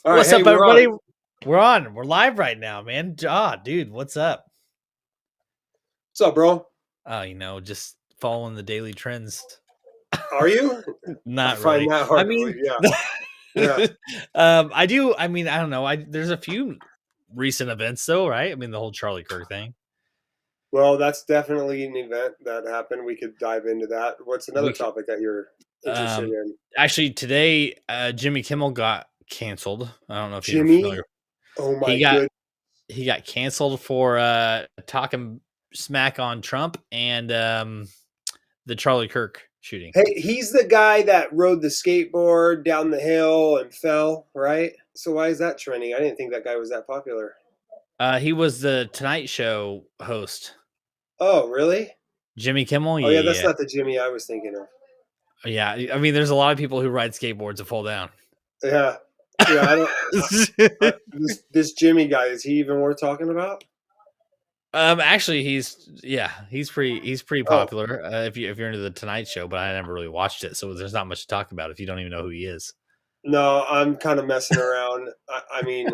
All right, What's hey, up, we're everybody? on. We're on. We're live right now, man. Dude, what's up? What's up, bro? Just following the daily trends. Are you? I Not find really. that I hard to mean, believe. Yeah, yeah. I do. I mean, I don't know. There's a few recent events, though, right? I mean, the whole Charlie Kirk thing. Well, that's definitely an event that happened. We could dive into that. What's another We could, topic that you're interested in? actually today, Jimmy Kimmel got canceled. I don't know if you're Jimmy? familiar. Oh He my got good. he got canceled for talking smack on Trump and the Charlie Kirk shooting. Hey, he's the guy that rode the skateboard down the hill and fell, right? So why is that trending? I didn't think that guy was that popular. He was the Tonight Show host. Oh, really? Jimmy Kimmel? Oh, yeah, that's Yeah. not the Jimmy I was thinking of. Yeah. I mean, there's a lot of people who ride skateboards and fall down. Yeah, yeah. I don't. This Jimmy guy, is he even worth talking about? Actually, he's pretty Oh, popular if you're into the Tonight Show, but I never really watched it, so there's not much to talk about if you don't even know who he is. no, I'm kind of messing around. I mean,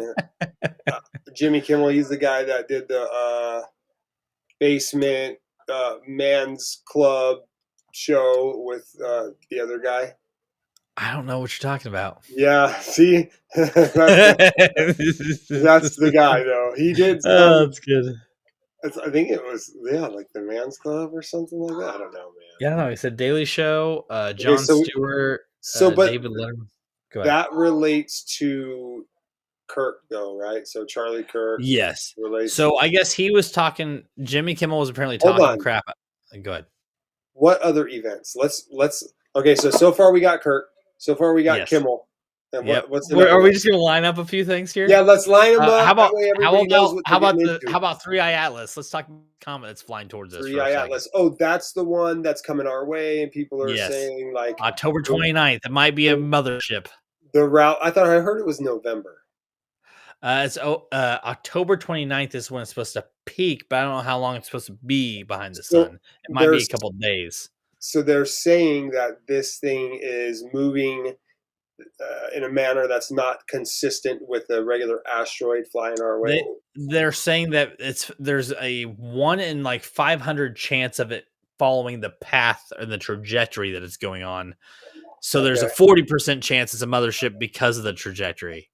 Jimmy Kimmel, he's the guy that did the basement man's club show with the other guy. I don't know what you're talking about. Yeah, see, that's the guy though. He did Oh, some. that's good. I think it was like the Man's Club or something like that. I don't know, man. Yeah, no, he said Daily Show, Okay, Jon Stewart, but David Letterman. Go ahead. that relates to Kirk though, right? So Charlie Kirk Yes. relates. So I guess he was talking. Jimmy Kimmel was apparently Hold talking on. crap. Go ahead. What other events? Let's. Okay, so far we got Kirk. So far we got Yes. Kimmel. And Yep. what's Are we just gonna line up a few things here? Yeah, let's line them up. How about That way everybody knows what they're getting into. how about 3-Eye Atlas? Let's talk comet that's flying towards us. 3-Eye Atlas. Oh, that's the one that's coming our way, and people are saying like October 29th. It might be a mothership. The route. I thought I heard it was November. It's October 29th is when it's supposed to peak, but I don't know how long it's supposed to be behind the sun. It might be a couple of days. So they're saying that this thing is moving in a manner that's not consistent with a regular asteroid flying our way. They're saying that there's a 1 in like 500 chance of it following the path or the trajectory that it's going on. So there's a 40% chance it's a mothership because of the trajectory.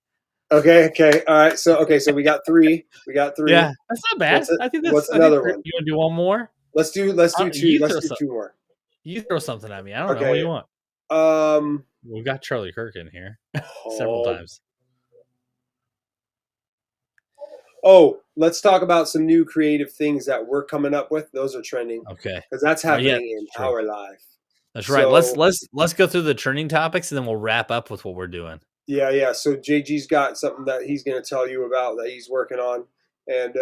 Okay. All right. So we got three. Yeah, that's not bad. I think that's what's another one. You want to do one more? Let's do two. Let's do two more. You throw something at me. I don't know. What do you want? We've got Charlie Kirk in here several times. Oh, let's talk about some new creative things that we're coming up with. Those are trending. Okay, because that's happening in our life. That's right. Let's go through the trending topics and then we'll wrap up with what we're doing. Yeah. So JG's got something that he's going to tell you about that he's working on, and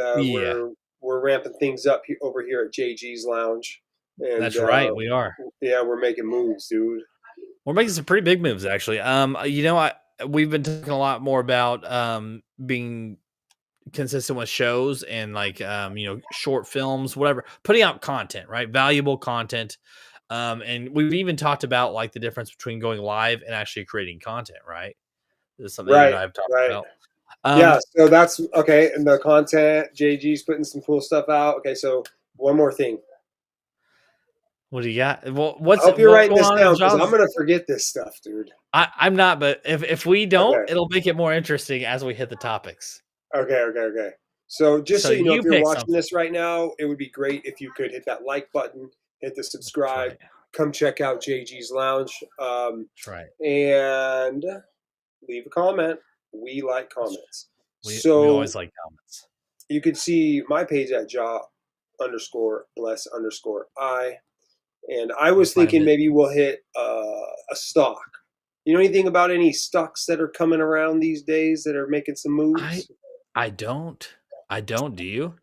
we're ramping things up over here at Jgslounge. And that's right, we are. Yeah, we're making moves, dude. We're making some pretty big moves, actually. We've been talking a lot more about being consistent with shows and like short films, whatever, putting out content, right? Valuable content. And we've even talked about like the difference between going live and actually creating content, right? This is something that I've talked about. Yeah, so that's okay. And the content, JG's putting some cool stuff out. Okay, so one more thing. What do you got? Well, I hope you're writing this down because I'm gonna forget this stuff, dude. I'm not, but if we don't, it'll make it more interesting as we hit the topics. Okay. So just so you know, if you're watching this right now, it would be great if you could hit that like button, hit the subscribe, come check out Jgslounge. That's right. And leave a comment. We like comments. We always like comments. You could see my page at Jaw_bless_I. And I was thinking maybe we'll hit a stock. You know anything about any stocks that are coming around these days that are making some moves? I don't. Do you?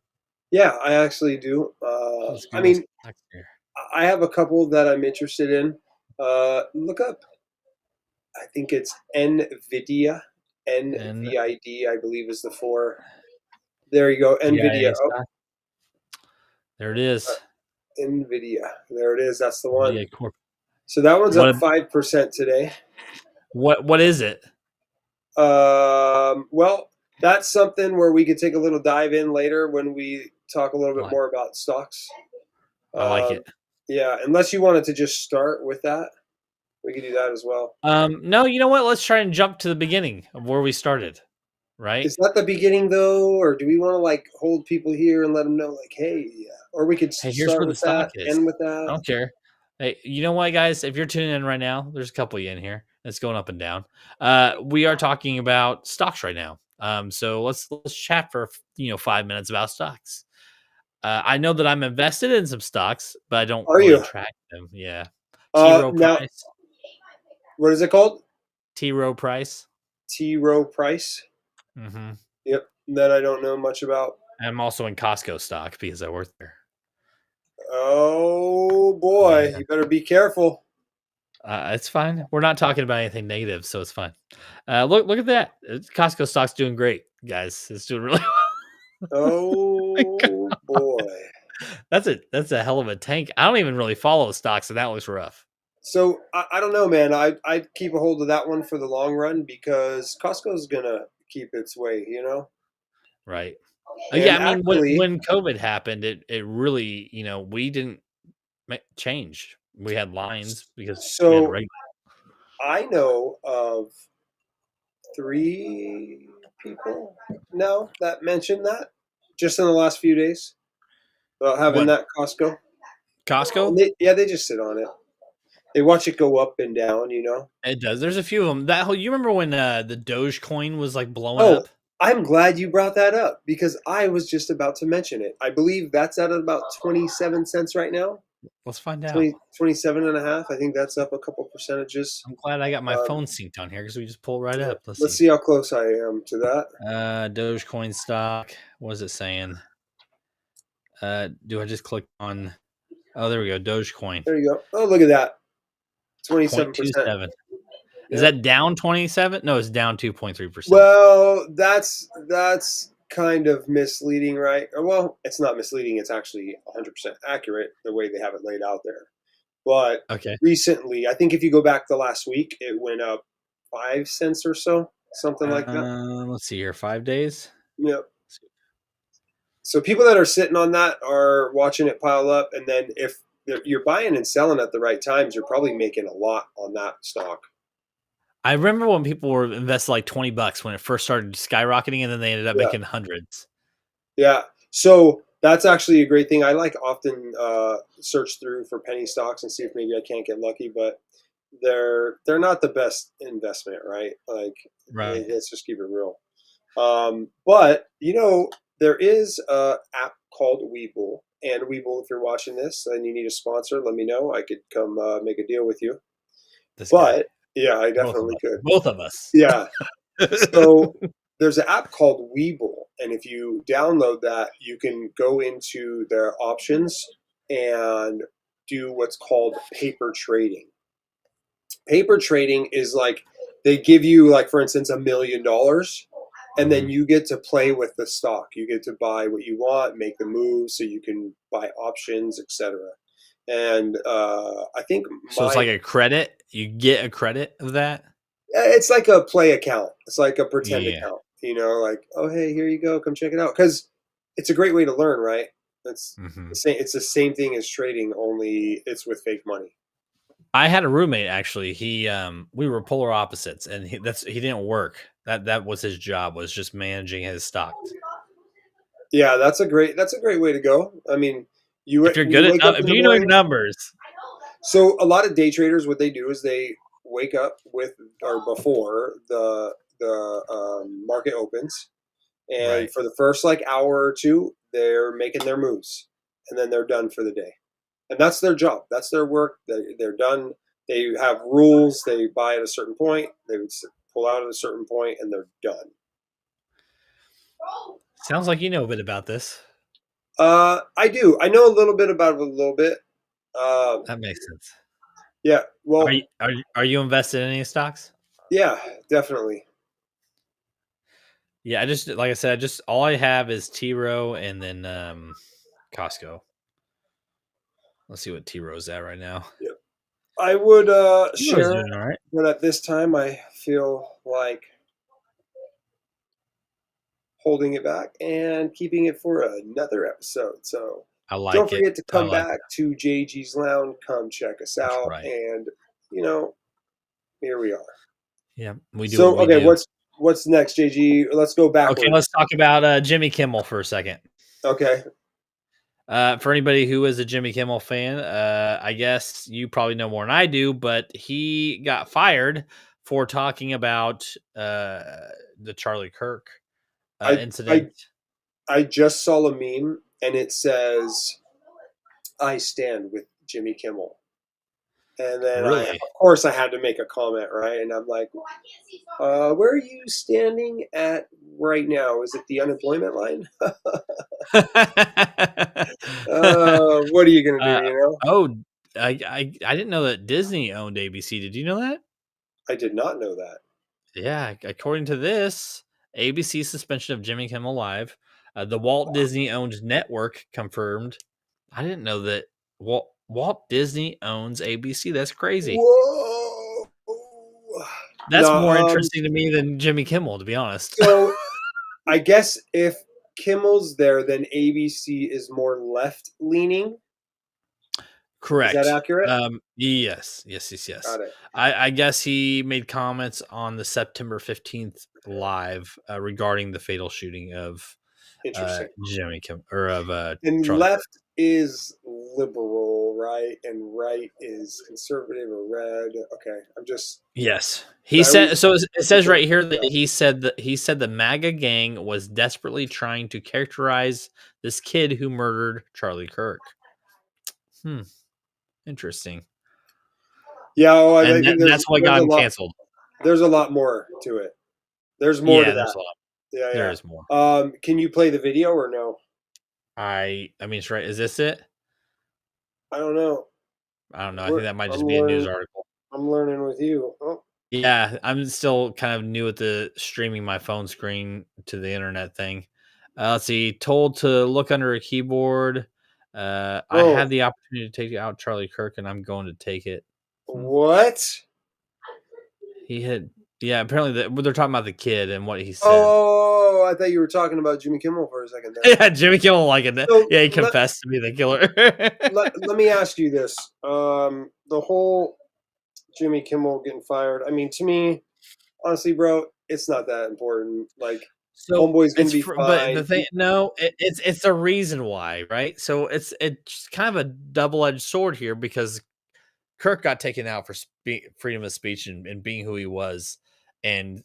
Yeah, I actually do. I mean, I have a couple that I'm interested in. Look up. I think it's NVIDIA. NVID, I believe, is the 4. There you go. NVIDIA. Oh. There it is. NVIDIA. There it is. That's the one. So that one's up 5% today. What is it? Well, that's something where we could take a little dive in later when we talk a little bit Like, more about stocks. I like Um, it. yeah, unless you wanted to just start with that, we could do that as well. No, you know what? Let's try and jump to the beginning of where we started. Right? Is that the beginning though, or do we want to like hold people here and let them know, like, hey, yeah. Or we could Hey, here's start where the with stock that, is. end with I that. don't care. Hey, you know what, guys? If you're tuning in right now, there's a couple of you in here. It's going up and down. We are talking about stocks right now. So let's chat for 5 minutes about stocks. I know that I'm invested in some stocks, but I don't Are really you? track them. Yeah, T Rowe Now, Price, what is it called? T Rowe Price. T. Rowe Price. hmm Yep, that I don't know much about. I'm also in Costco stock because I work there. Oh boy, Yeah. you better be careful. It's fine. We're not talking about anything negative, so it's fine. Look at that. Costco stock's doing great, guys. It's doing really my God. Oh boy. That's a hell of a tank. I don't even really follow stocks, and that looks rough. So I don't know, man. I'd keep a hold of that one for the long run because Costco's gonna keep its way, you know. Right. Yeah, And I mean, when actually, when COVID happened, it really, we didn't change. We had lines because we had so regular. I know of 3 people now that mentioned that just in the last few days about having What, that Costco. And Costco? they just sit on it. They watch it go up and down, you know. It does. There's a few of them. That whole you remember when the Dogecoin was like blowing Oh, up? I'm glad you brought that up because I was just about to mention it. I believe that's at about 27 cents right now. Let's find out. 27 and a half. I think that's up a couple percentages. I'm glad I got my Um, phone synced on here because we just pull right up. Let's let's see. see how close I am to that. Dogecoin stock. What is it saying? Do I just click on? Oh, there we go. Dogecoin There you go. Oh, look at that. 27%. 0.27. Is Yep. that down 27? No, it's down 2.3%. Well, that's kind of misleading, right? Well, it's not misleading. It's actually 100% accurate the way they have it laid out there. But Okay. recently, I think if you go back the last week, it went up 5 cents or so, something like that. Let's see here. 5 days. Yep. So people that are sitting on that are watching it pile up, and then if you're buying and selling at the right times, you're probably making a lot on that stock. I remember when people were invested like $20 when it first started skyrocketing, and then they ended up Yeah. making hundreds. Yeah. So that's actually a great thing. I like often search through for penny stocks and see if maybe I can't get lucky, but they're not the best investment, right? Like, Right. let's just keep it real. But there is a app called Webull, and Webull, if you're watching this and you need a sponsor, let me know. I could come make a deal with you. This guy. But yeah, I Both of definitely us. could. Both of us. Yeah. So there's an app called Webull, and if you download that, you can go into their options and do what's called paper trading. Paper trading is like they give you, like, for instance, $1 million, and then Mhm. you get to play with the stock. You get to buy what you want, make the move, so you can buy options, etc. And I think So it's like a credit. You get a credit of that. it's like a play account. It's like a pretend Yeah. account. Like, oh hey, here you go, come check it out, because it's a great way to learn, right? It's hmm the same. It's the same thing as trading, only it's with fake money. I had a roommate actually. We were polar opposites, and he didn't work. That was his job, was just managing his stocks. Yeah, that's a great way to go. I mean, If you're you good at wake up if in the you know your morning. numbers, So a lot of day traders, what they do is they wake up with or before the market opens, and right? for the first like hour or two, they're making their moves, and then they're done for the day. And that's their job. That's their work. They're done. They have rules. They buy at a certain point. They would pull out at a certain point, and they're done. Sounds like you know a bit about this. I do. I know a little bit about it, a little bit. Um, That makes sense. yeah. Are Well, you are you invested in any stocks? yeah, definitely. Yeah, I just like I said, just all I have is T Row and then Costco. Let's see what T Row's at right now. Yeah. I would T Row's share, doing all right. but at this time, I feel like holding it back and keeping it for another episode. So I don't like it. forget to I come like it. back to JG's Lounge. Come check us That's out. right. And, here we are. Yeah, we do what So, we okay, do. what's next, JG? Let's go Okay, backward. let's talk about Jimmy Kimmel for a second. Okay. For anybody who is a Jimmy Kimmel fan, I guess you probably know more than I do, but he got fired for talking about the Charlie Kirk I incident. I I just saw a meme and it says, "I stand with Jimmy Kimmel." And then of Really? course, I had to make a comment, right? And I'm like, where are you standing at right now? Is it the unemployment line? What are you gonna do? uh, oh, I didn't know that Disney owned ABC. Did you know that? I did not know that. Yeah, according to this, ABC suspension of Jimmy Kimmel Live. The Walt Disney owned network confirmed. I didn't know that Walt Disney owns ABC. That's crazy. Whoa! That's No, more interesting to me than Jimmy Kimmel, to be honest. so I guess if Kimmel's there, then ABC is more left leaning. Is that Correct. accurate? Yes. Got it. I guess he made comments on the September 15th live regarding the fatal shooting of Interesting. Jimmy Kimmel or of And Charlie Kirk. left is liberal, right? And right is conservative or red. Okay, I'm just. Yes, he I said. always So it says different. right here that he said the MAGA gang was desperately trying to characterize this kid who murdered Charlie Kirk. Interesting. Yeah, I And think that's what there's got a him lot. canceled. There's a lot more to it. There's more to Yeah, there's that. a lot. Yeah, There yeah. is more. Can you play the video or no? I mean, it's right. Is this it? I don't know. I don't know. I think that might I'm just be a news learning. article. I'm learning with you. Oh, Yeah, I'm still kind of new at the streaming my phone screen to the internet thing. Let's see. Told to look under a keyboard. I oh, had the opportunity to take out Charlie Kirk, and I'm going to take it. what? He had, yeah. Apparently, they're talking about the kid and what he said. Oh, I thought you were talking about Jimmy Kimmel for a second there. Yeah, Jimmy Kimmel like it. So Yeah, he confessed to be the killer. let me ask you this: the whole Jimmy Kimmel getting fired. I mean, to me, honestly, bro, it's not that important. Like, So homeboy's gonna it's be but the fine. thing, no, it's a reason why, right? So it's kind of a double edged sword here because Kirk got taken out for freedom of speech and being who he was, and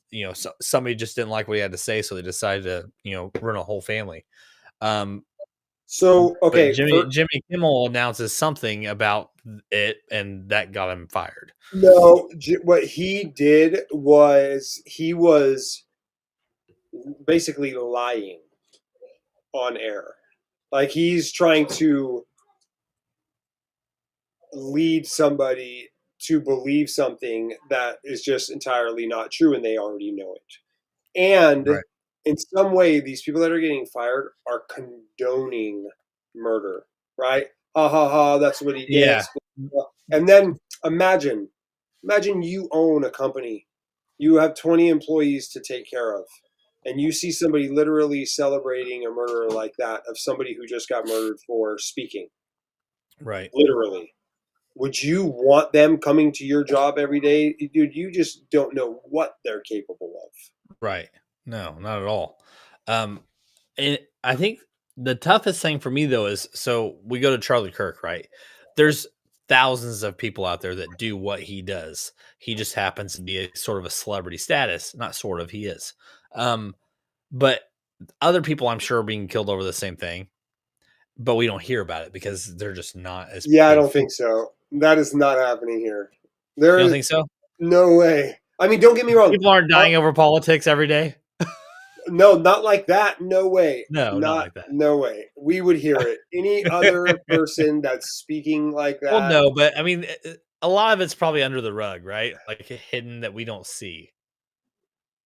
somebody just didn't like what he had to say, so they decided to ruin a whole family. Um, So, but okay, Jimmy Kimmel announces something about it, and that got him fired. no, what he did was he was basically lying on air. Like he's trying to lead somebody to believe something that is just entirely not true and they already know it. And Right. in some way, these people that are getting fired are condoning murder, right? Ha ha ha, that's what he Yeah. gets. And then imagine you own a company, you have 20 employees to take care of, and you see somebody literally celebrating a murder like that of somebody who just got murdered for speaking. Right. Literally. Would you want them coming to your job every day? Dude, you just don't know what they're capable of. Right. No, not at all. Um, and I think the toughest thing for me though is so we go to Charlie Kirk, right? There's thousands of people out there that do what he does. He just happens to be a sort of a celebrity status, not sort of, he is. But other people I'm sure are being killed over the same thing, but we don't hear about it because they're just not as Yeah, I big. don't think so. That is not happening here. You There don't is think so? no way. I mean, don't get me wrong. People aren't dying over politics every day. No, not like that. No way. No, not like that. No way. We would hear it. Any other person that's speaking like Well, that, no, but I mean, a lot of it's probably under the rug, right? Like hidden that we don't see.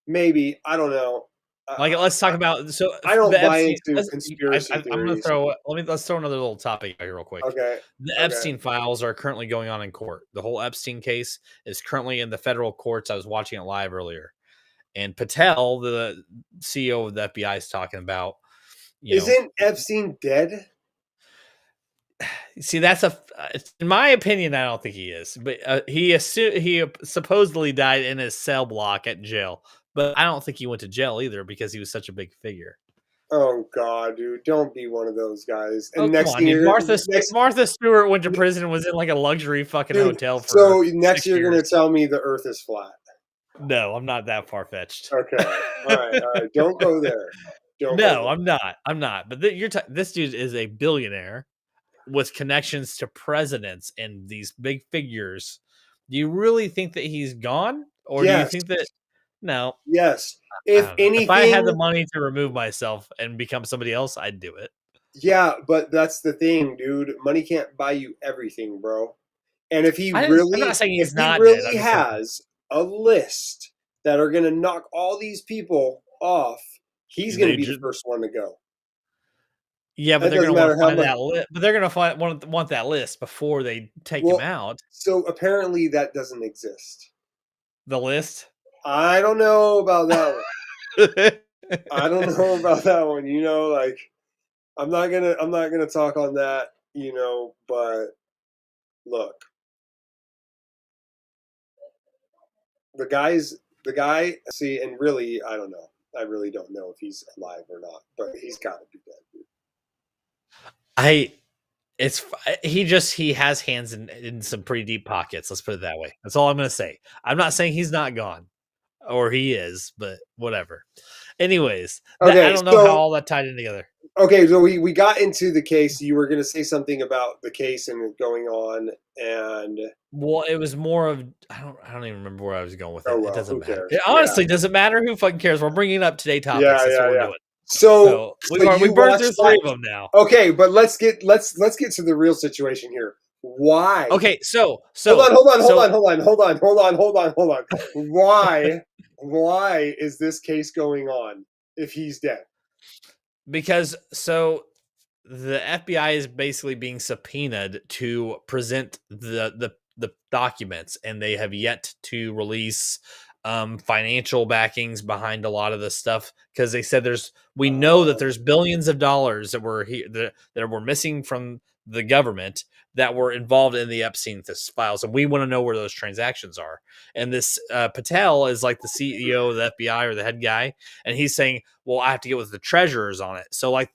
maybe. I don't know. Like, let's talk about I don't the buy Epstein. into conspiracy I'm going to theories. throw. Let's throw another little topic out here real quick. Okay. The Okay. Epstein files are currently going on in court. The whole Epstein case is currently in the federal courts. I was watching it live earlier, And Patel, the CEO of the FBI, is talking about, Isn't Epstein dead? See, that's in my opinion, I don't think he is, but he supposedly died in his cell block at jail, but I don't think he went to jail either because he was such a big figure. Oh God, dude, don't be one of those guys. Oh, And come next on, thing dude. you're Martha Stewart went to prison and was in like a luxury fucking dude. hotel for So next 6 you're gonna years. tell me the Earth is flat. No, I'm not that far fetched. Okay, all right. Don't go there. Don't go No, there. I'm not. I'm not. But this dude is a billionaire with connections to presidents and these big figures. Do you really think that he's gone, or do you Yes, think that no? yes. I If don't know. If I had the anything, money to remove myself and become somebody else, I'd do it. yeah, but that's the thing, dude. Money can't buy you everything, bro. And I'm not saying if he's he not dead. really I'm just saying has a list that are gonna knock all these people off, he's gonna they be the just first one to go. yeah, but That they're doesn't gonna want matter to how find much. that list. But they're gonna want that list before they take him Well, out. so apparently that doesn't exist. The list. I don't know about that one. I don't know about that one. Like I'm not gonna talk on that. But look, the guy. See, and really, I don't know. I really don't know if he's alive or not, but he's got to be dead. Dude. I It's he has hands in some pretty deep pockets. Let's put it that way. That's all I'm gonna say. I'm not saying he's not gone, or he is, but whatever. Anyways, I Okay, don't know how so all that tied in together. okay, so we got into the case. You were going to say something about the case and going on, and Well, it was more of I don't even remember where I was going with oh it. It well, doesn't who matter. cares? It Yeah, honestly doesn't matter who fucking cares. We're bringing up today topics. yeah, That's what yeah, we're yeah. doing. So So so we you burned watched through that? 3 of them now. Okay, but let's get to the real situation here. Why? Okay, so Hold on. Why is this case going on if he's dead? because the FBI is basically being subpoenaed to present the documents, and they have yet to release financial backings behind a lot of this stuff because they said we know that there's billions of dollars that were here that were missing from the government that were involved in the Epstein files, and we want to know where those transactions are. And this Patel is like the CEO of the FBI or the head guy, and he's saying, "Well, I have to get with the treasurers on it." So like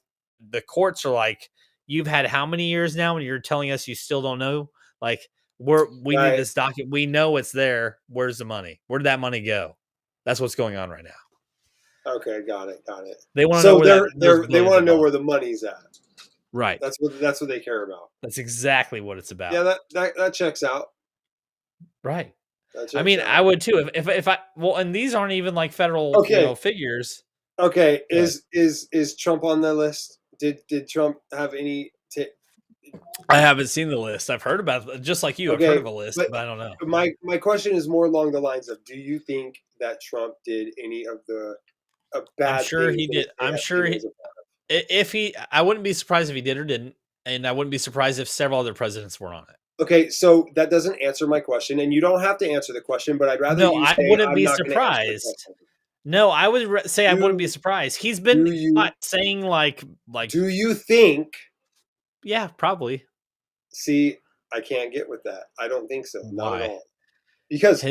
the courts are like, "You've had how many years now, and you're telling us you still don't know?" Like we need Right. this document. We know it's there. Where's the money? Where did that money go? That's what's going on right now. Okay, got it. They want to know So where those they billions want to of know dollars. where the money's at. Right. That's what they care about. That's exactly what it's about. Yeah, that checks out. Right. That I checks mean, I out. would too if I and these aren't even like federal, Okay. figures. Okay. Go ahead. Is Trump on the list? Did Trump have any? I haven't seen the list. I've heard about it, just like you. I've heard Okay, of a list, but but I don't know. my question is more along the lines of: do you think that Trump did any of the I'm bad sure things he that did. I'm Epstein sure was a part if he, I wouldn't be surprised if he did or didn't, and I wouldn't be surprised if several other presidents were on it. of? Okay, so that doesn't answer my question, and you don't have to answer the question, but I'd rather No, you I say wouldn't I'm be not going to answer the surprised. question. No, I would say I wouldn't be Do surprised. He's do been you caught saying like do you think? yeah, probably. See, I can't get with that. I don't think so, not at Why? all. Because the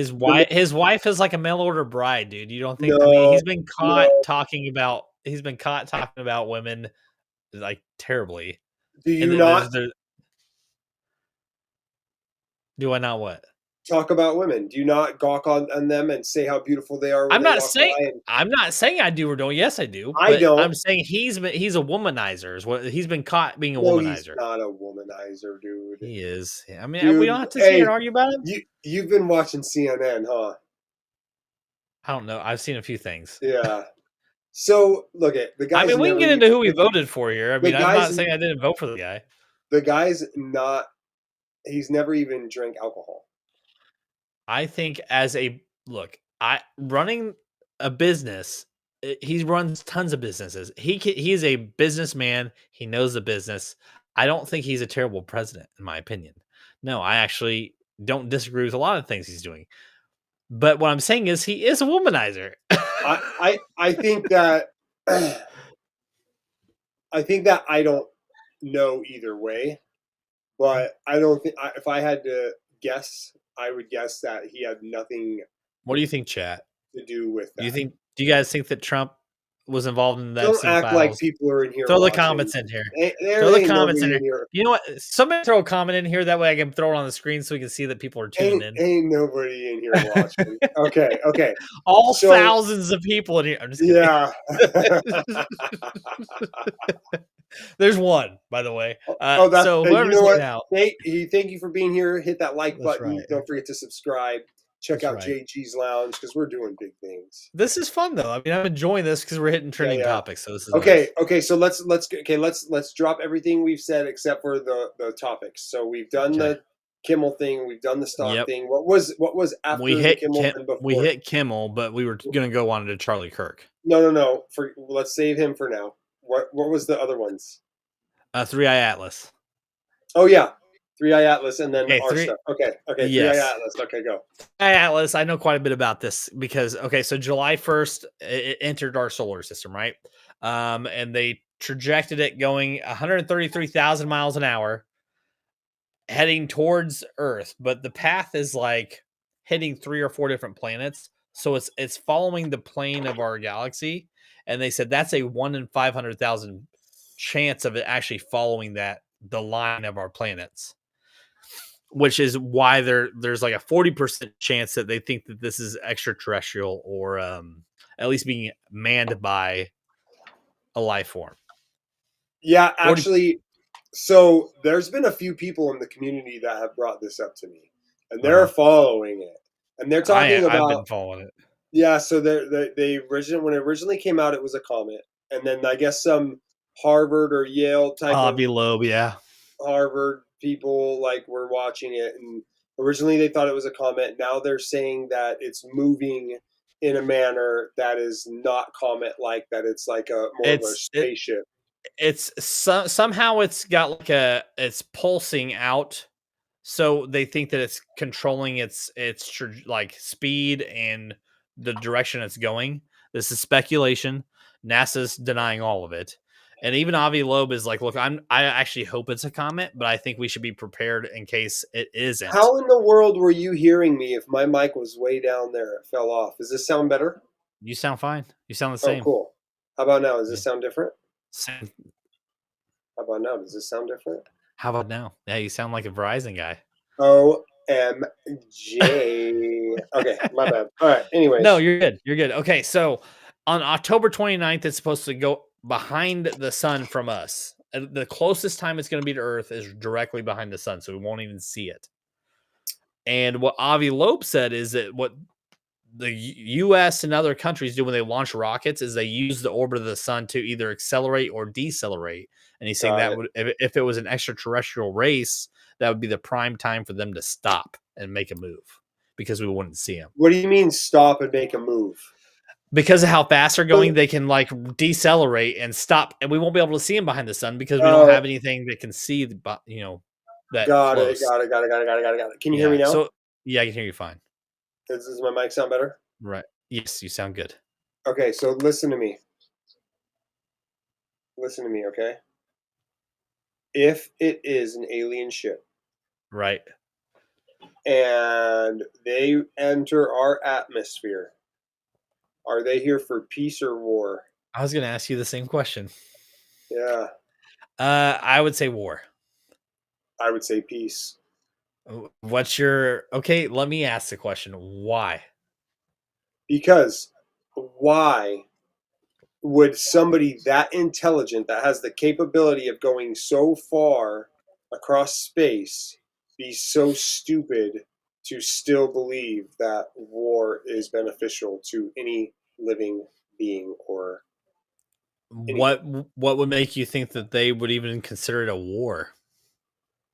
His wife is like a mail order bride, dude. You don't think? I mean, no, no. he's been caught talking about women like terribly. Do And you not do I not what? talk about women? Do you not gawk on them and say how beautiful they are when they walk by? And I'm not saying I do or don't. Yes, I do, I but don't. I'm saying he's a womanizer. Is what he's been caught being a No, he's womanizer. not a womanizer, dude. He is. I mean, we Dude, don't have to sit here and hey, argue about him. you've been watching CNN, huh? I don't know. I've seen a few things. Yeah. So look at the I guy's mean, we can never get into who we voted for here. I the mean, I'm guy's not saying I didn't vote for the guy. the guy's not he's never even drank alcohol. I think I running a business. He runs tons of businesses. He's a businessman. He knows the business. I don't think he's a terrible president, in my opinion. No, I actually don't disagree with a lot of things he's doing. But what I'm saying is he is a womanizer. I think that I don't know either way, but I don't think if I had to guess, I would guess that he had nothing What do you think, chat? to do with that. Do you guys think that Trump was involved in the Don't Epstein act like files? people are in here Throw the watching. comments in here. There Throw the ain't comments in nobody here. in here. You know what? Somebody throw a comment in here. That way I can throw it on the screen so we can see that people are tuning in. Ain't nobody in here watching. Okay. All So thousands of people in here. I'm just kidding. yeah. There's one, by the way. That's So you whoever's know here what? now. Thank you for being here. Hit that like That's button. right. Don't forget to subscribe. Check That's out right. Jgslounge because we're doing big things. This is fun though. I mean, I'm enjoying this because we're hitting trending topics. So this is okay. nice. Okay. So let's drop everything we've said except for the topics. So we've done the Kimmel thing. We've done the stock thing. What was after the Kimmel and before? We hit Kimmel, but we were gonna go on to Charlie Kirk. No. Let's save him for now. What was the other ones? 3i Atlas. Oh yeah, 3i Atlas, and then our 3 stuff. Okay. Yes. 3i Atlas. Okay, go. 3i Atlas. I know quite a bit about this because so July 1st it entered our solar system, right? And they trajected it going 133,000 miles an hour, heading towards Earth, but the path is like hitting 3 or 4 different planets, so it's following the plane of our galaxy, and they said that's a 1 in 500,000 chance of it actually following the line of our planets, which is why there's like a 40% chance that they think that this is extraterrestrial or at least being manned by a life form. Yeah, actually, so there's been a few people in the community that have brought this up to me, and they're following it, and they're talking about. I've been following it. Yeah, so they originally when it originally came out, it was a comet, and then I guess some Harvard or Yale type of Loeb, yeah. Harvard people like were watching it, and originally they thought it was a comet. Now they're saying that it's moving in a manner that is not comet-like, that it's like a more of a spaceship. Somehow it's got like it's pulsing out, so they think that it's controlling its like speed and the direction it's going. This is speculation. NASA's denying all of it, and even Avi Loeb is like, look, I actually hope it's a comet, but I think we should be prepared in case it isn't. How in the world were you hearing me if my mic was way down there? It fell off. Does this sound better? You sound fine. You sound the same. Oh, cool. How about now? Does this sound different? Same. How about now? Does this sound different? How about now? Yeah, you sound like a Verizon guy. OMJ. Okay, my bad. All right, anyways. No, you're good. You're good. Okay, so on October 29th, it's supposed to go behind the sun from us. The closest time it's going to be to Earth is directly behind the sun, so we won't even see it. And what Avi Loeb said is that what the U.S. and other countries do when they launch rockets is they use the orbit of the sun to either accelerate or decelerate. And he's saying that would, if it was an extraterrestrial race, that would be the prime time for them to stop and make a move because we wouldn't see them. What do you mean stop and make a move? Because of how fast they're going, they can like decelerate and stop, and we won't be able to see them behind the sun because we don't have anything that can see the, that. Got it. Can you hear me now? So yeah, I can hear you fine. Does my mic sound better? Right. Yes, you sound good. Okay, so listen to me. Okay? If it is an alien ship, right, and they enter our atmosphere, are they here for peace or war? I was going to ask you the same question. Yeah. I would say war. I would say peace. Okay, let me ask the question. Why? Because why would somebody that intelligent, that has the capability of going so far across space, be so stupid to still believe that war is beneficial to any living being? Or anything? What would make you think that they would even consider it a war?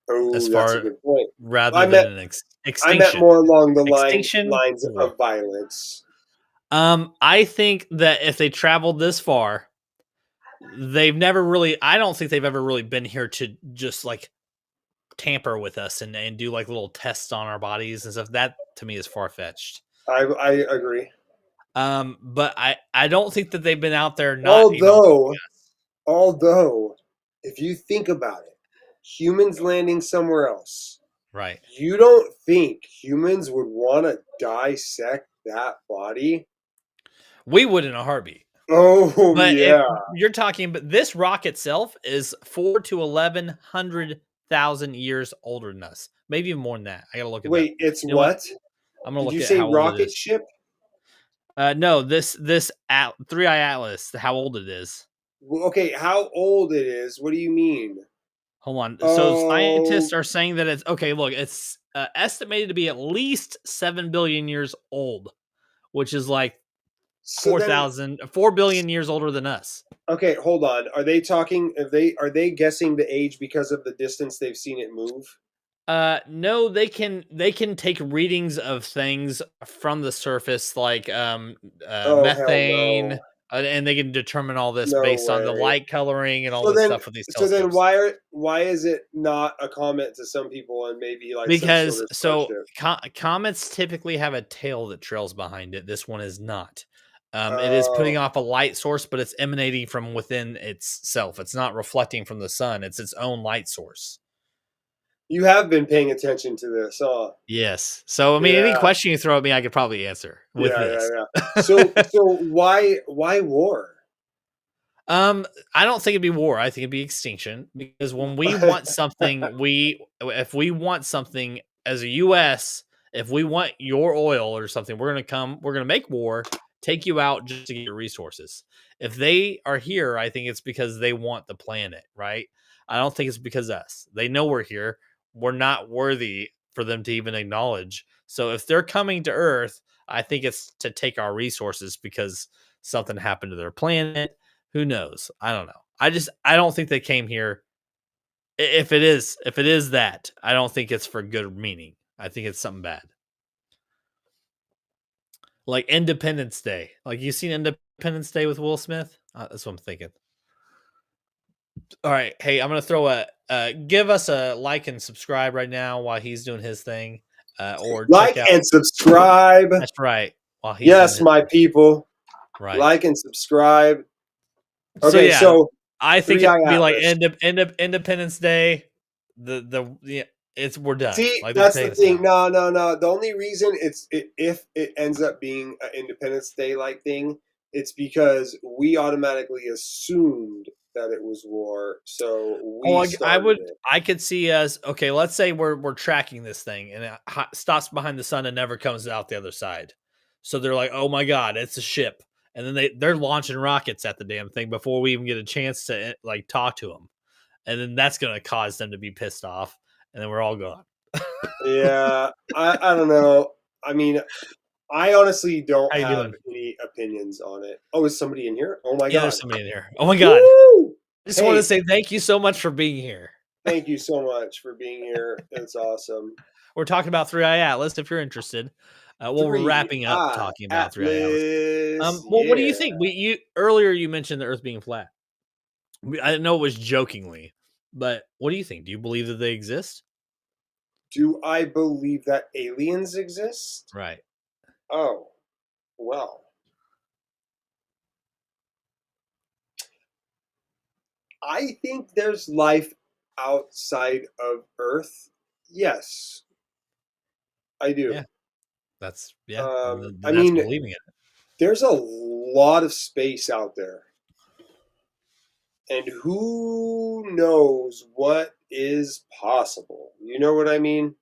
Oh, that's a good point. Rather than an extinction. I meant more along the lines of violence. I think that if they traveled this far, I don't think they've ever really been here to just like tamper with us and do like little tests on our bodies and stuff. That to me is far-fetched. I agree. But I don't think that they've been out there not Although, acknowledging us. although, if you think about it, humans landing somewhere else, Right. you don't think humans would want to dissect that body? We would in a heartbeat. Oh But yeah. you're talking, but this rock itself is 4 to 1100,000 years older than us. Maybe even more than that. I gotta look it up. Wait, it's You know what? what? I'm gonna Did look you at say how old it rocket is. ship? No, this Three Eye Atlas, how old it is. Okay, how old it is? What do you mean? Hold on. So Oh, scientists are saying that it's okay. Look, it's estimated to be at least 7 billion years old, which is like so then 4 billion years older than us. okay, hold on. Are they talking? Are they guessing the age because of the distance they've seen it move? No, they can take readings of things from the surface, like Oh hell methane, no, and they can determine all this no based on the way. light coloring and all So this then, stuff with these so then, telescopes. why is it not a comment to some people and maybe like some sort Because of starship? comets typically have a tail that trails behind it. This one is not. It is putting Oh, off a light source, but it's emanating from within itself. It's not reflecting from the sun. It's its own light source. you have been paying attention to this, huh? Yes. So I mean, any Yeah, question you throw at me, I could probably answer with this. yeah. So why war? I don't think it'd be war. I think it'd be extinction because when we want something, if we want something as a US, if we want your oil or something, we're gonna make war, take you out just to get your resources. If they are here, I think it's because they want the planet, right? I don't think it's because us. They know we're here. We're not worthy for them to even acknowledge. So if they're coming to Earth, I think it's to take our resources because something happened to their planet. Who knows? I don't know. I don't think they came here. If it is that, I don't think it's for good meaning. I think it's something bad. Like Independence Day. Like you seen Independence Day with Will Smith? That's what I'm thinking. All right, hey, I'm gonna throw a give us a like and subscribe right now while he's doing his thing, or check Like out. and subscribe. That's right, while he's doing Yes, his my people. right. Like and subscribe. So Okay, yeah, so I think Three it'd Eye be like Atlas. Independence Day. Yeah, it's we're done. See, Like they're that's the saying it's thing. done. No. The only reason if it ends up being an Independence Day like thing, it's because we automatically assumed that it was war, so Oh, we started it. I could see us. Okay, let's say we're tracking this thing and it stops behind the sun and never comes out the other side. So they're like, "Oh my god, it's a ship," and then they're launching rockets at the damn thing before we even get a chance to like talk to them, and then that's gonna cause them to be pissed off, and then we're all gone. Yeah, I don't know. I mean, I honestly don't How you have doing? any opinions on it. Oh, is somebody in here? Oh my Yeah, there's god. somebody in here. Oh my god. Woo! I just want to Hey, say thank you so much for being here. thank you so much for being here. It's awesome. We're talking about Three Eye Atlas. If you're interested, well, we're Three wrapping up Eye talking about Three Eye Atlas. Atlas. Well, what do you Yeah. think? You earlier you mentioned the Earth being flat. I know it was jokingly, but what do you think? Do you believe that they exist? Do I believe that aliens exist? Right. Oh, well. I think there's life outside of Earth. Yes, I do. Yeah. Yeah. I Then that's mean, believing it. there's a lot of space out there, and who knows what is possible? You know what I mean?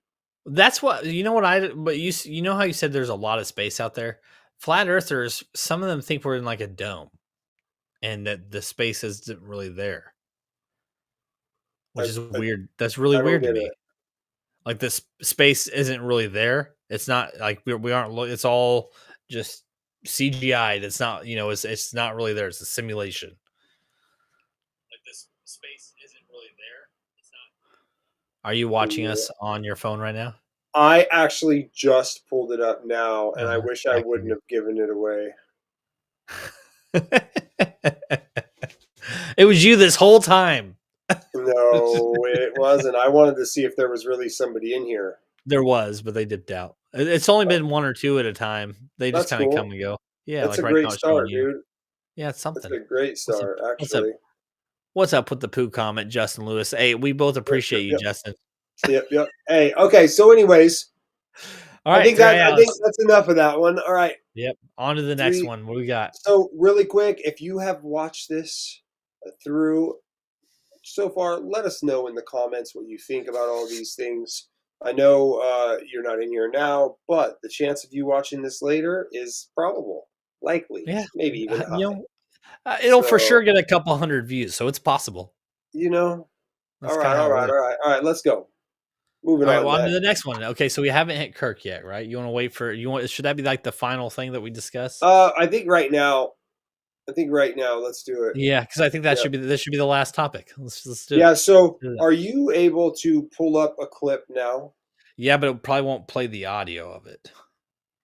That's what you know. What I but you know how you said there's a lot of space out there. Flat Earthers, some of them think we're in like a dome, and that the space isn't really there, I, which is I, weird. That's really I don't weird to get me. it. Like this space isn't really there. It's not like we aren't. It's all just CGI'd. It's not. It's not really there. It's a simulation. Like this space isn't really there. It's not. Are you watching Yeah. us on your phone right now? I actually just pulled it up now, and I Uh, wish I I wouldn't figured. have given it away. It was you this whole time. No, it wasn't. I wanted to see if there was really somebody in here. There was, but they dipped out. It's only been one or two at a time. They just That's kind of come cool. and go. Yeah, That's like a right now great it's showing start, you. dude. Yeah, it's That's something. a great What's up? start, What's up? actually. What's up with the poo comment, Justin Lewis? Hey, we both Yep, appreciate yep, you, yep. Justin. Yep. Hey, okay. So, anyways, All right, I think that's enough of that one. All right. Yep. On to the next one. What do we got? So, really quick, if you have watched this through so far, let us know in the comments what you think about all these things. I know you're not in here now, but the chance of you watching this later is probable, likely, Yeah. maybe even You high. know, it'll for sure So, get a couple hundred views, so it's possible. all That's kind right, of how all it right, works. all right, all right. Let's go. Moving All right, on well, on to next. the next one. Okay, so we haven't hit Kirk yet, right? You want to wait for should that be like the final thing that we discuss? I think right now. Let's do it. Yeah, because I think Yeah. this should be the last topic. Let's do it. Yeah. So, Do that. are you able to pull up a clip now? Yeah, but it probably won't play the audio of it.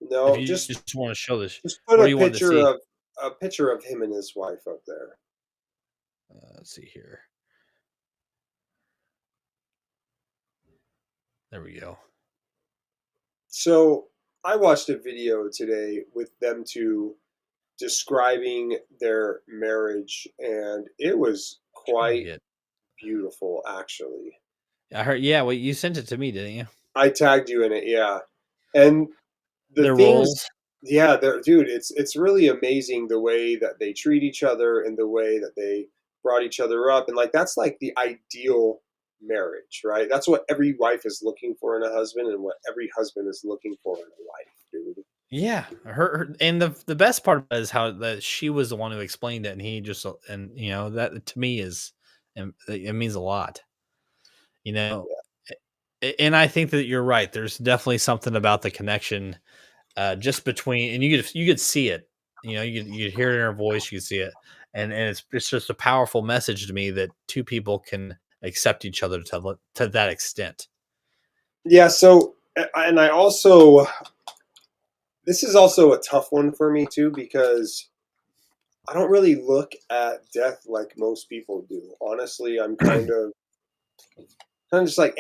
If No, you just want to show this, just put what do you want to see? a picture of him and his wife up there. Let's see here. There we go. So, I watched a video today with them two describing their marriage, and it was Trying to quite get. beautiful, actually. I heard. Yeah, well, you sent it to me, didn't you? I tagged you in it, yeah. And the Their things, roles. yeah, dude, it's really amazing the way that they treat each other and the way that they brought each other up, and like that's like the ideal marriage, right? That's what every wife is looking for in a husband, and what every husband is looking for in a wife, dude. Yeah, her and the best part is how that she was the one who explained it, and he just and that to me is, and it means a lot. You know, and I think that you're right. There's definitely something about the connection, just between, and you could see it. You could hear it in her voice. You could see it, and it's just a powerful message to me that two people can accept each other to that extent. Yeah. So, and I also, this is also a tough one for me too because I don't really look at death like most people do. Honestly, I'm kind of just like,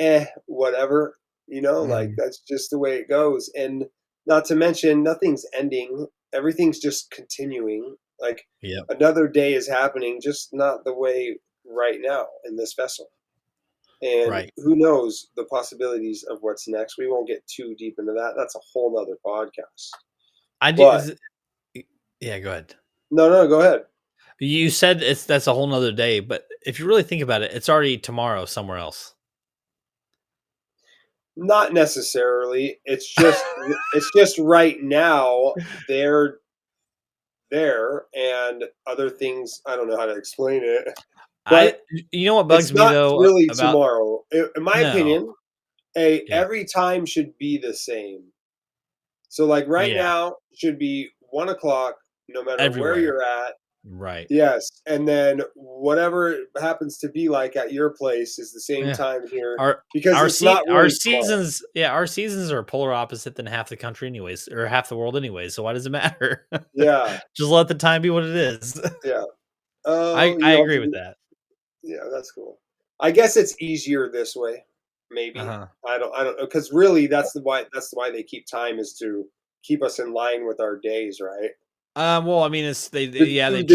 whatever, like Mhm. that's just the way it goes. And not to mention, nothing's ending, everything's just continuing. Like Yep. another day is happening, just not the way right now in this vessel. And Right. who knows the possibilities of what's next? We won't get too deep into that. That's a whole nother podcast. I do. But Yeah. Go ahead. no, go ahead. You said that's a whole nother day, but if you really think about it, it's already tomorrow somewhere else. Not necessarily. It's just right now they're there and other things. I don't know how to explain it, I but you know what bugs it's me not though really about tomorrow. In my no. opinion, Yeah. every time should be the same. So like right Yeah. now should be 1 o'clock, no matter where Everywhere. you're at. Right. Yes, and then whatever it happens to be like at your place is the same Yeah. time here Our because it's not our really tomorrow. seasons, yeah, our seasons are polar opposite than half the country anyways, or half the world anyways. So why does it matter? Yeah, Just let the time be what it is. yeah. Oh, I you don't have agree to with be. that. Yeah, that's cool. I guess it's easier this way. Maybe Uh-huh. I don't know because really that's why they keep time is to keep us in line with our days, right? Well, I mean, it's they The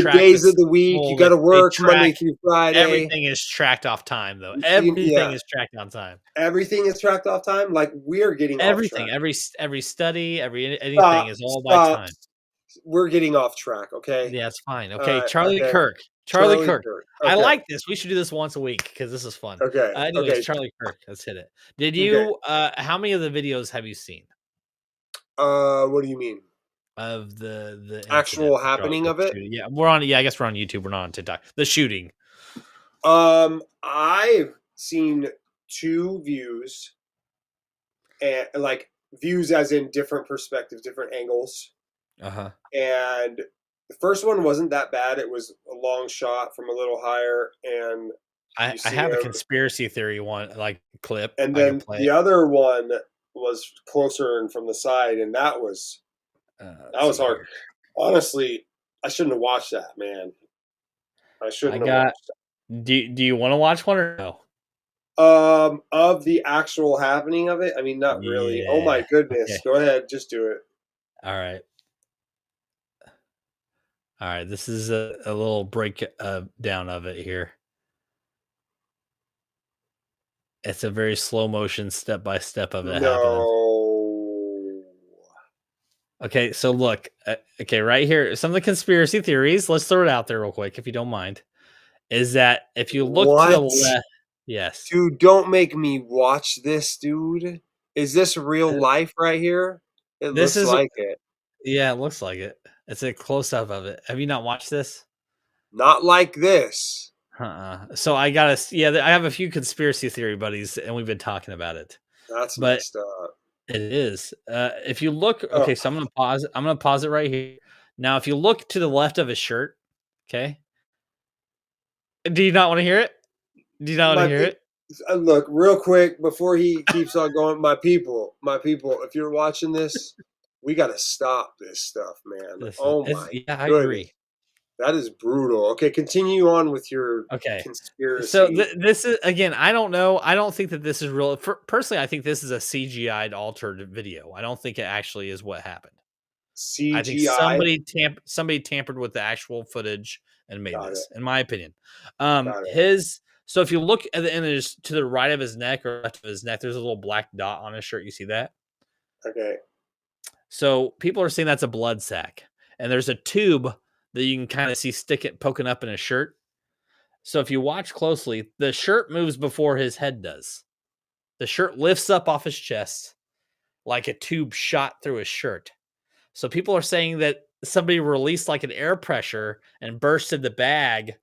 track days of this. the week you Well, got to they work Monday track through Friday. everything is tracked off time though. Everything Yeah, is tracked on time. everything is tracked off time. Like we're getting off Everything, track. every study, anything Stop, is all by stop. time. We're getting off track. Okay. Yeah, it's fine. All Okay, right. Charlie Okay. Kirk. Charlie Charlie Kirk. Kirk. I Okay. like this. We should do this once a week because this is fun. Okay. Anyways, Okay. Charlie Kirk. Let's hit it. Okay. How many of the videos have you seen What do you mean? of the incident? Actual The Charlie happening Kirk of it? shooting? Yeah, we're on. Yeah, I guess we're on YouTube. We're not on TikTok. The shooting. I've seen two views, and like views as in different perspectives, different angles. Uh-huh. And the first one wasn't that bad. It was a long shot from a little higher, and you I see have a him. conspiracy theory one like clip. And I can then play the it. other one was closer and from the side, and that Let's was see hard. here. Honestly, I shouldn't have watched that, man. I I shouldn't have got. watched that. Do you want to watch one or no? Of the actual happening of it, I mean, not really. Oh my Yeah. goodness. Okay. Go ahead, just do it. All right. All right, this is a little break down of it here. It's a very slow motion, step by step of it happening. No. Okay, so look, okay, right here, some of the conspiracy theories. Let's throw it out there real quick, if you don't mind. Is that if you look to the What? left? Yes, Dude, don't make me watch this, dude. Is this real Uh, life right here? It this looks is like it. yeah, it looks like it. It's a close up of it. Have you not watched this? Not like this. So I gotta, yeah, I have a few conspiracy theory buddies, and we've been talking about it. That's But messed up. it is. If you look, Oh, okay, so I'm gonna pause. I'm gonna pause it right here. Now, if you look to the left of his shirt, okay, do you not want to hear it? Do you not want to my hear it? look, real quick before he keeps on going, my people, if you're watching this, we got to stop this stuff, man. This is, Oh it's, my yeah, I goodness. agree. That is brutal. Okay, continue on with your Okay, so conspiracy. this is again. I don't know. I don't think that this is real. Personally, I think this is a CGI'd altered video. I don't think it actually is what happened. I think CGI. somebody tampered with the actual footage and made Got it. this, in my opinion. Got it. His so if you look at the image to the right of his neck or left of his neck, there's a little black dot on his shirt. You see that? Okay. So people are saying that's a blood sac, and there's a tube that you can kind of see poking up in his shirt. So if you watch closely, the shirt moves before his head does. The shirt lifts up off his chest like a tube shot through his shirt. So people are saying that somebody released like an air pressure and bursted the bag,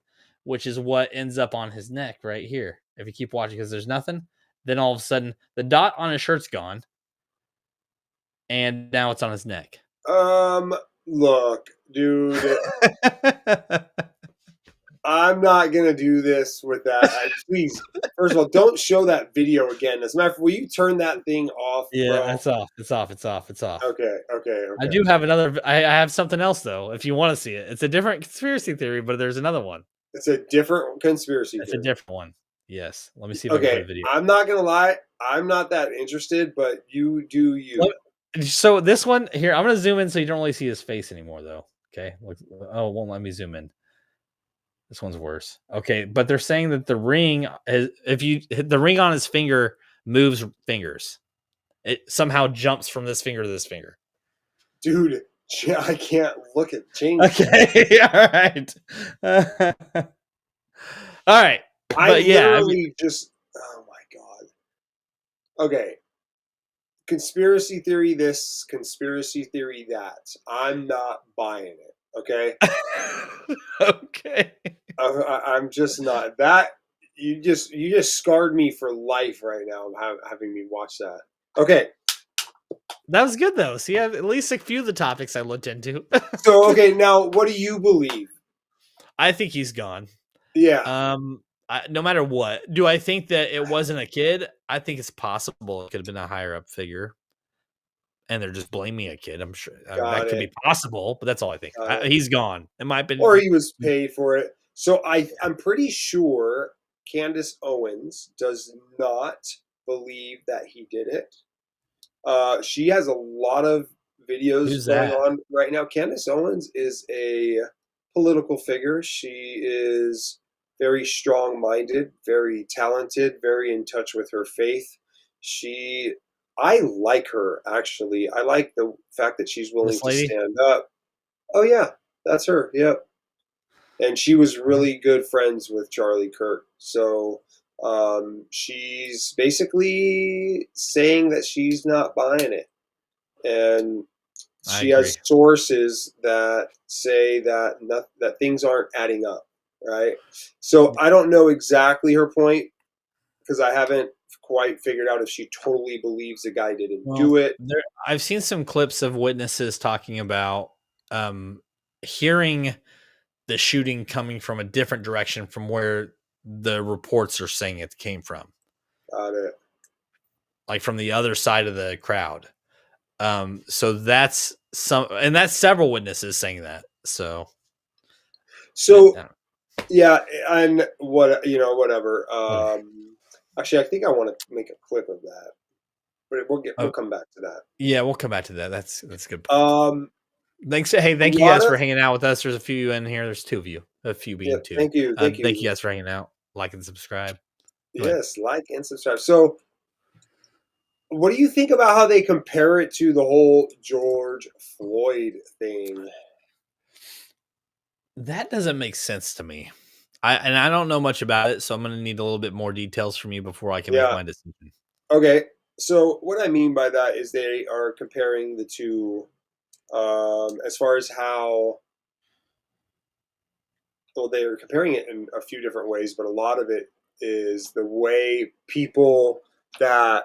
which is what ends up on his neck right here. If you keep watching, because there's nothing, then all of a sudden the dot on his shirt's gone, and now it's on his neck. Look, dude, I'm not gonna do this with that. Please, first of all, don't show that video again. As a matter of fact, will you turn that thing off, Yeah, bro? it's off. It's off. It's off. It's off. Okay, okay, I okay. do have another. I have something else though. If you want to see it, it's a different conspiracy theory, but there's another one. It's a different conspiracy It's a theory. different one. Yes. Let me see if I can play Okay, the video. I'm not gonna lie. I'm not that interested, but you do you. So this one here, I'm gonna zoom in so you don't really see his face anymore, though. Okay. Look. Oh, it won't let me zoom in. This one's worse. Okay, but they're saying that the ring, if you hit the ring on his finger, moves fingers. It somehow jumps from this finger to this finger. Dude, I can't look at change. Okay. All right. All right. I But yeah, literally just. Oh my god. Okay. Conspiracy theory this, conspiracy theory that. I'm not buying it. Okay. okay. I'm just not that. You just scarred me for life right now. Having me watch that. Okay. That was good though. See, at least a few of the topics I looked into. So okay, now what do you believe? I think he's gone. Yeah. No matter what, do I think that it wasn't a kid? I think it's possible it could have been a higher up figure, and they're just blaming a kid. I'm sure that Got could it. be possible, but that's all I think. Got it. He's gone. In my Or opinion, he was paid for it. So I'm pretty sure Candice Owens does not believe that he did it. She has a lot of videos who's going that? on right now. Candice Owens is a political figure. She is very strong minded, very talented, very in touch with her faith. I like her actually. I like the fact that she's willing This to lady? stand up. Oh, yeah, that's her. Yep. And she was really good friends with Charlie Kirk. So she's basically saying that she's not buying it. And I she agree. has sources that say that things aren't adding up, right? So I don't know exactly her point because I haven't quite figured out if she totally believes the guy didn't Well, do it. I've seen some clips of witnesses talking about hearing the shooting coming from a different direction from where the reports are saying it came from, Got it. like from the other side of the crowd. So that's several witnesses saying that. So, So yeah, and whatever. whatever. Actually, I think I want to make a clip of that, but we'll Oh, come back to that. yeah, we'll come back to that. That's a good point. Thanks. Hey, A thank you lot guys for of hanging out with us. There's a few in here. There's 2 of you. A few yeah. being 2. Thank you, thank Thank you you. guys for hanging out. Like and subscribe. Go ahead. Yes, like and subscribe. So, what do you think about how they compare it to the whole George Floyd thing? That doesn't make sense to me. I don't know much about it, so I'm gonna need a little bit more details from you before I can make Yeah. my decision. Okay. So, what I mean by that is they are comparing the two, as far as how well they are comparing it in a few different ways, but a lot of it is the way people that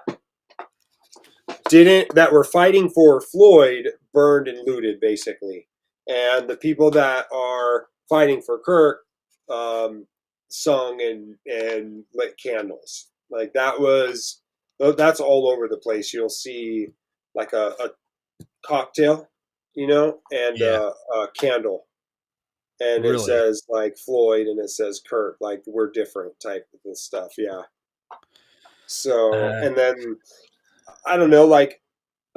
didn't that were fighting for Floyd burned and looted basically, and the people that are fighting for Kirk um, sung and lit candles. Like that's all over the place. You'll see like a cocktail, and Yeah, a candle, and it really. says like Floyd and it says Kirk, like we're different type of stuff. Yeah. So Uh, and then I don't know, like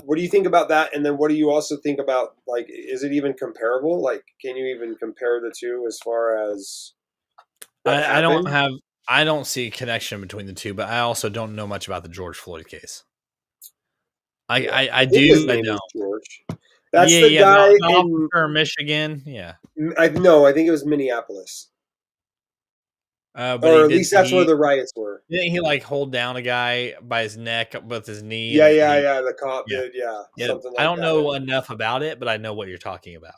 what do you think about that? And then what do you also think about like is it even comparable? Like can you even compare the two as far as what I don't happened? have I don't see a connection between the 2, but I also don't know much about the George Floyd case. Yeah. I I think his do, I name don't. is George. That's Yeah, the yeah, guy the in officer in Michigan, yeah. I no, I think it was Minneapolis. But Or at least that's where the riots were. didn't he, like, hold down a guy by his neck with his knee Yeah, and yeah, he yeah. The cop yeah, did, yeah. yeah. Something I like don't that. know enough about it, but I know what you're talking about.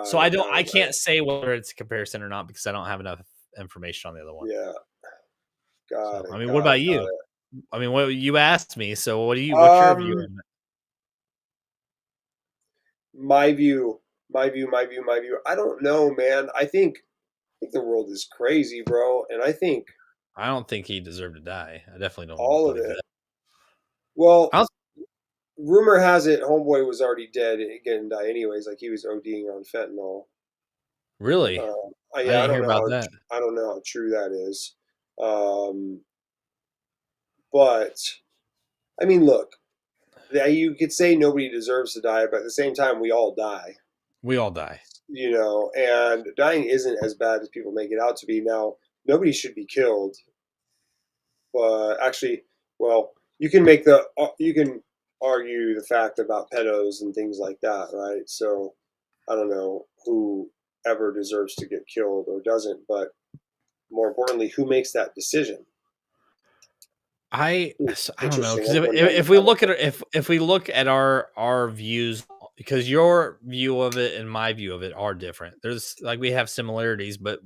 So Got it, got I it, got can't it. say whether it's a comparison or not because I don't have enough information on the other one. Yeah, got So, I it, mean, what got about it, got you? I mean, what you asked me, so it. what's your view on it? My view, my view. I don't know, man. I think the world is crazy, bro, and I think I don't think he deserved to die. I definitely don't all of believe it. that. Well, I was rumor has it Homeboy was already dead and getting die anyways. Like he was ODing on fentanyl. really? I Yeah, didn't hear about that. I don't know how true that is. Um, but I mean, look, you could say nobody deserves to die, but at the same time, we all die. We all die. And dying isn't as bad as people make it out to be. Now, nobody should be killed, but actually, well, you can argue the fact about pedos and things like that, right? So I don't know who ever deserves to get killed or doesn't, but more importantly, who makes that decision? I don't know Interesting. because I wouldn't have if we thought of look at if we look at our views because your view of it and my view of it are different. There's like we have similarities, but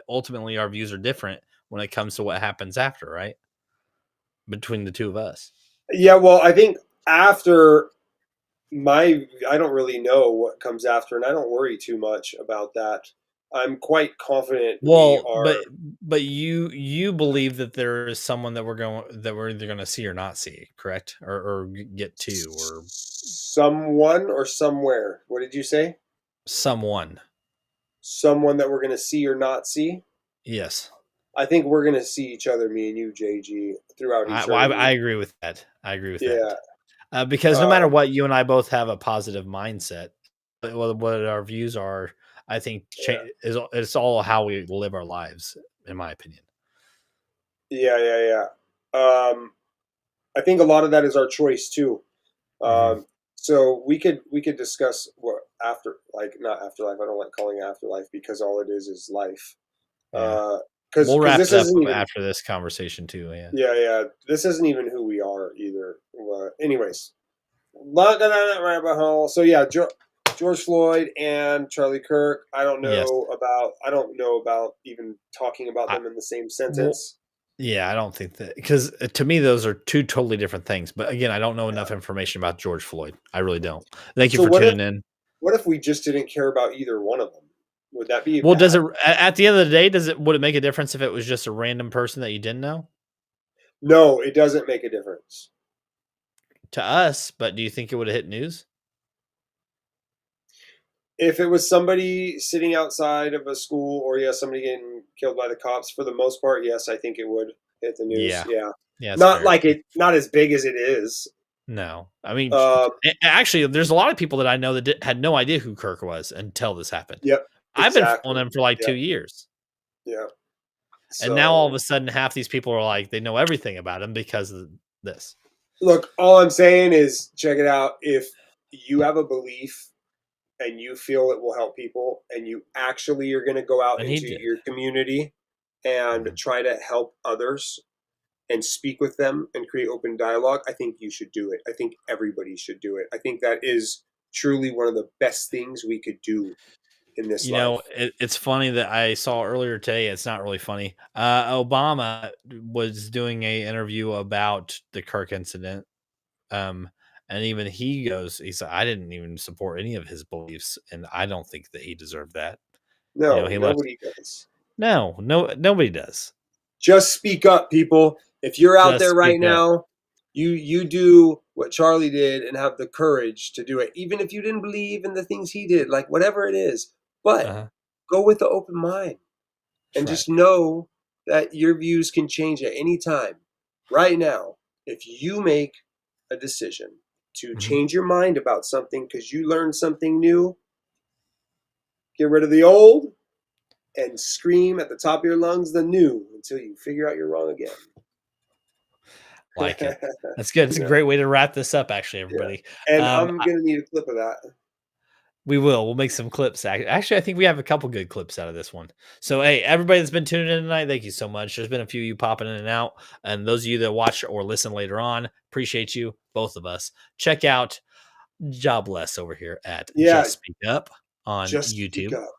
ultimately our views are different when it comes to what happens after, right? Between the 2 of us. Yeah, well, I think after I don't really know what comes after, and I don't worry too much about that. I'm quite confident we Well, are but you believe that there is someone that we're either gonna see or not see, correct? Or get to or someone or somewhere. What did you say? someone. Someone that we're going to see or not see? Yes. I think we're going to see each other, me and you, JG, throughout I eternity. agree with that. I agree with Yeah. that. Because no matter Um, what, you and I both have a positive mindset. But what our views are, I think, yeah. is it's all how we live our lives, in my opinion. Yeah, yeah, yeah. I think a lot of that is our choice too. Hmm. So we could discuss what after like not afterlife. I don't like calling it afterlife because all it is life. Yeah, Uh, we'll because wrap this it up isn't even after this conversation too. Yeah, yeah, yeah, this isn't even who we are either. Anyways, not gonna rabbit hole. So yeah, George Floyd and Charlie Kirk. yes. I don't know about even talking about I them in the same well, sentence. yeah, I don't think that because to me those are 2 totally different things. But again, I don't know enough information about George Floyd. I really don't. Thank you So for tuning in. what if we just didn't care about either one of them? Would that be Well, does bad? it at the end of the day would it make a difference if it was just a random person that you didn't know No, it doesn't make a difference. to us? But do you think it would have hit news? If it was somebody sitting outside of a school or yeah, somebody getting killed by the cops, for the most part, yes, I think it would hit the news. Yeah, Yeah. yeah, it's fair. Not as big as it is. No, I mean, actually, there's a lot of people that I know that had no idea who Kirk was until this happened. Yep, I've been following exactly. him for like Yep, 2 years. yeah. And now all of So, a sudden, half these people are like, they know everything about him because of this. look, all I'm saying is check it out. If you have a belief and you feel it will help people, and you actually are going to go out And he into did. your community and Mhm. try to help others and speak with them and create open dialogue, I think you should do it. I think everybody should do it. I think that is truly one of the best things we could do in this You know, life. it's funny that I saw earlier today. It's not really funny. Obama was doing a interview about the Kirk incident. Um, and even he goes, he said, I didn't even support any of his beliefs, and I don't think that he deserved that. No, He left. nobody does. No, nobody does. Just speak up, people. If you're out Just there speak right up. now, you do what Charlie did and have the courage to do it, even if you didn't believe in the things he did, like whatever it is. But Uh-huh. go with the open mind That's and right. just know that your views can change at any time. Right now, if you make a decision to Mhm. change your mind about something because you learned something new, get rid of the old and scream at the top of your lungs the new until you figure out you're wrong again. Like it. That's good. It's a Yeah, great way to wrap this up, actually, yeah. everybody. And Um, I'm gonna need a clip of that. We will. We'll make some clips. Actually, I think we have a couple good clips out of this one. So, hey, everybody that's been tuning in tonight, thank you so much. There's been a few of you popping in and out. And those of you that watch or listen later on, appreciate you, both of us. Check out Jobless over here at Yeah, Just Speak Up on just speak YouTube. up.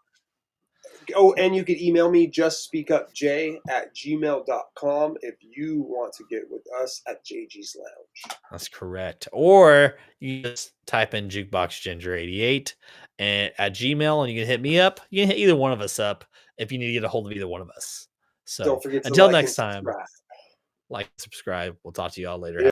Oh, and you can email me justspeakupj@gmail.com if you want to get with us at Jgslounge. That's correct. Or you just type in Jukebox Ginger 88 and at Gmail, and you can hit me up. You can hit either one of us up if you need to get a hold of either one of us. Don't So forget to until like next and time, subscribe. like, subscribe. We'll talk to y'all later. Yeah.